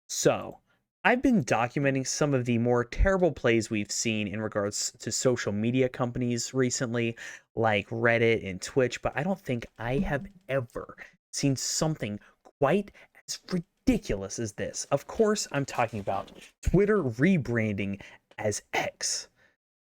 So, I've been documenting some of the more terrible plays we've seen in regards to social media companies recently, like Reddit and Twitch, but I don't think I have ever seen something quite as ridiculous as this. Of course, I'm talking about Twitter rebranding as X.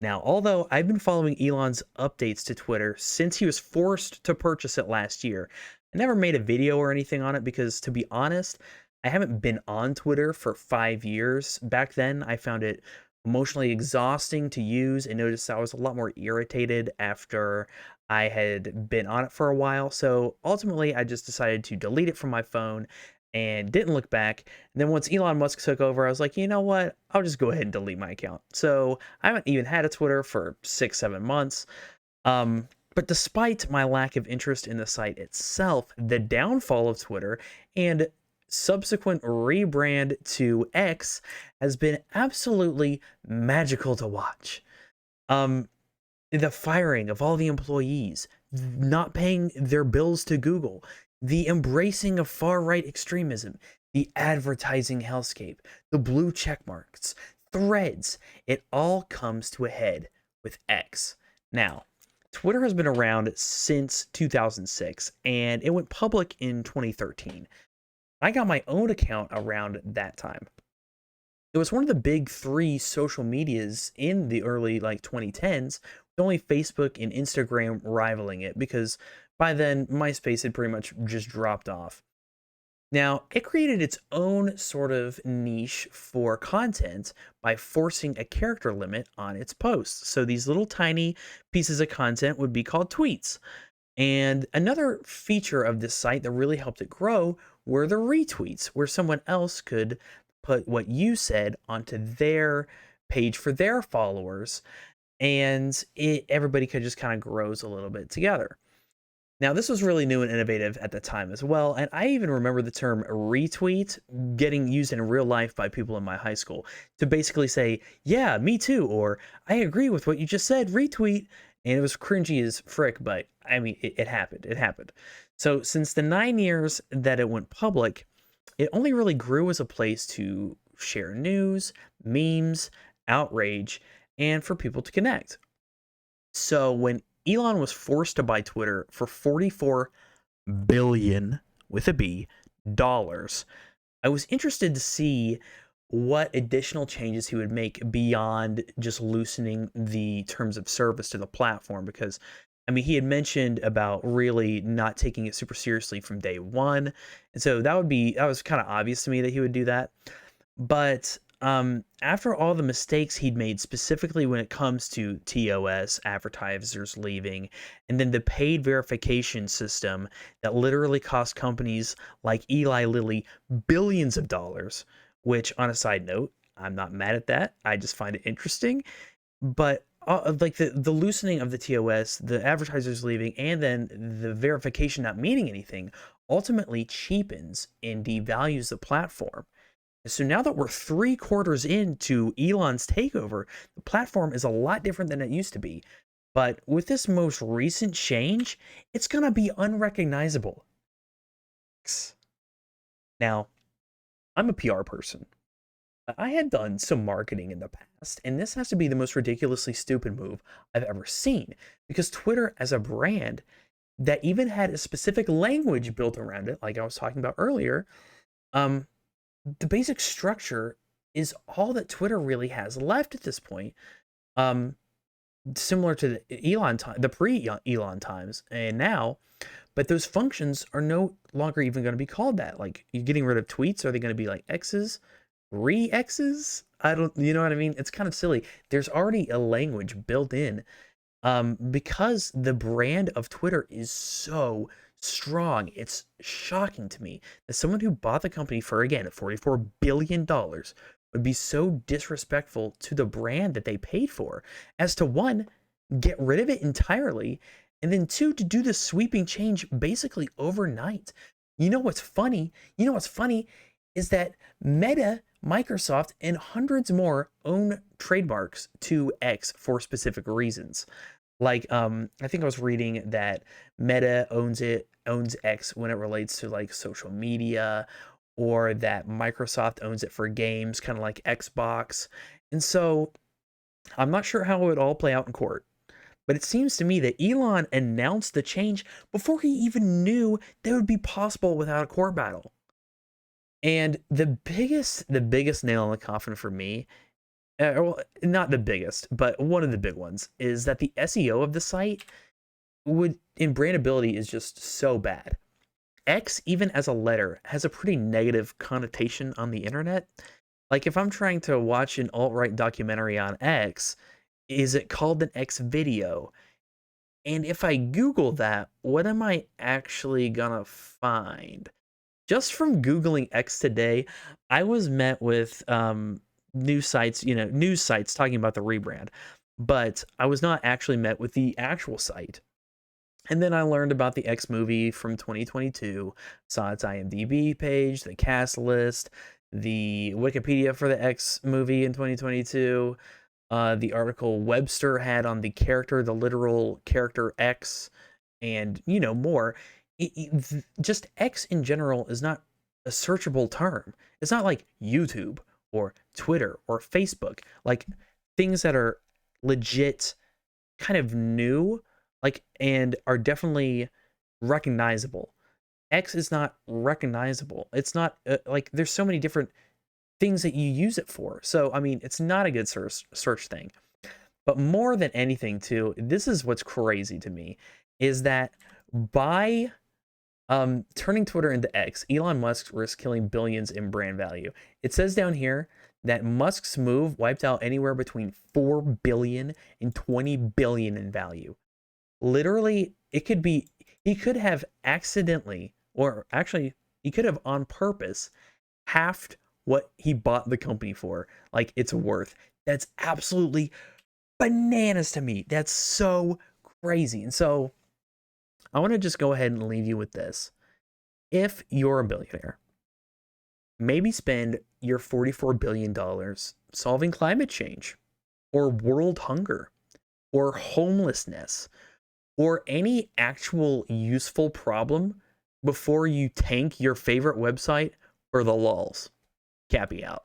Now, although I've been following Elon's updates to Twitter since he was forced to purchase it last year, I never made a video or anything on it because, to be honest, I haven't been on Twitter for 5 years. Back then, I found it emotionally exhausting to use and noticed I was a lot more irritated after I had been on it for a while. So ultimately, I just decided to delete it from my phone and didn't look back. And then once Elon Musk took over, I was like, you know what? I'll just go ahead and delete my account. So I haven't even had a Twitter for 6, 7 months. But despite my lack of interest in the site itself, the downfall of Twitter and subsequent rebrand to X has been absolutely magical to watch. Um, the firing of all the employees, not paying their bills to Google, the embracing of far right extremism, the advertising hellscape, the blue check marks, threads, it all comes to a head with X. Now, Twitter has been around since 2006 and it went public in 2013. I got my own account around that time. It was one of the big three social medias in the early 2010s, with only Facebook and Instagram rivaling it because by then MySpace had pretty much just dropped off. Now, it created its own sort of niche for content by forcing a character limit on its posts. So these little tiny pieces of content would be called tweets. And another feature of this site that really helped it grow were the retweets, where someone else could put what you said onto their page for their followers, and everybody could just kind of grows a little bit together. Now, this was really new and innovative at the time as well, and I even remember the term retweet getting used in real life by people in my high school to basically say, yeah, me too, or I agree with what you just said, retweet. And it was cringy as frick, but I mean, it happened. It happened. So, since the 9 years that it went public, it only really grew as a place to share news, memes, outrage, and for people to connect. So when Elon was forced to buy Twitter for 44 billion with a B dollars, I was interested to see what additional changes he would make beyond just loosening the terms of service to the platform because I mean he had mentioned about really not taking it super seriously from day one. And so that was kind of obvious to me that he would do that. But after all the mistakes he'd made, specifically when it comes to TOS, advertisers leaving, and then the paid verification system that literally cost companies like Eli Lilly billions of dollars, which, on a side note, I'm not mad at that. I just find it interesting. But like the loosening of the TOS, the advertisers leaving, and then the verification not meaning anything ultimately cheapens and devalues the platform. So now that we're 3 quarters into Elon's takeover, the platform is a lot different than it used to be. But with this most recent change, it's going to be unrecognizable. Now, I'm a PR person. I had done some marketing in the past, and this has to be the most ridiculously stupid move I've ever seen. Because Twitter, as a brand that even had a specific language built around it, like I was talking about earlier, um, the basic structure is all that Twitter really has left at this point. Um, Similar to the Elon time, the pre-Elon times, and now, but those functions are no longer even going to be called that. Like you're getting rid of tweets. Are they going to be like X's, re-X's? I don't, you know what I mean? It's kind of silly. There's already a language built in because the brand of Twitter is so strong. It's shocking to me that someone who bought the company for, again, $44 billion would be so disrespectful to the brand that they paid for as to one, get rid of it entirely, and then two, to do this sweeping change basically overnight. You know what's funny? You know what's funny is that Meta, Microsoft, and hundreds more own trademarks to X for specific reasons. Like, I think I was reading that Meta owns X when it relates to like social media, or that Microsoft owns it for games, kind of like Xbox. And so I'm not sure how it would all play out in court. But it seems to me that Elon announced the change before he even knew that would be possible without a court battle. And the biggest nail in the coffin for me, well, not the biggest, but one of the big ones, is that the SEO of the site would in brandability is just so bad. X, even as a letter, has a pretty negative connotation on the internet. Like if I'm trying to watch an alt-right documentary on X, is it called an X video? And if I Google that, what am I actually gonna find? Just from Googling X today, I was met with news sites, news sites talking about the rebrand, but I was not actually met with the actual site. And then I learned about the X movie from 2022, saw its IMDb page, the cast list, the Wikipedia for the X movie in 2022, the article Webster had on the character, the literal character X, and more. Just X in general is not a searchable term. It's not like YouTube or Twitter or Facebook, like things that are legit, kind of new, like and are definitely recognizable. X is not recognizable. It's not like there's so many different things that you use it for. So, I mean, it's not a good search thing. But more than anything, too, this is what's crazy to me, is that by turning Twitter into X, Elon Musk risks killing billions in brand value. It says down here that Musk's move wiped out anywhere between 4 billion and 20 billion in value. Literally, he could have accidentally, or actually, he could have on purpose halved what he bought the company for, like it's worth. That's absolutely bananas to me. That's so crazy. And so I want to just go ahead and leave you with this. If you're a billionaire, maybe spend your $44 billion solving climate change or world hunger or homelessness or any actual useful problem before you tank your favorite website for the lulz. Cappy out.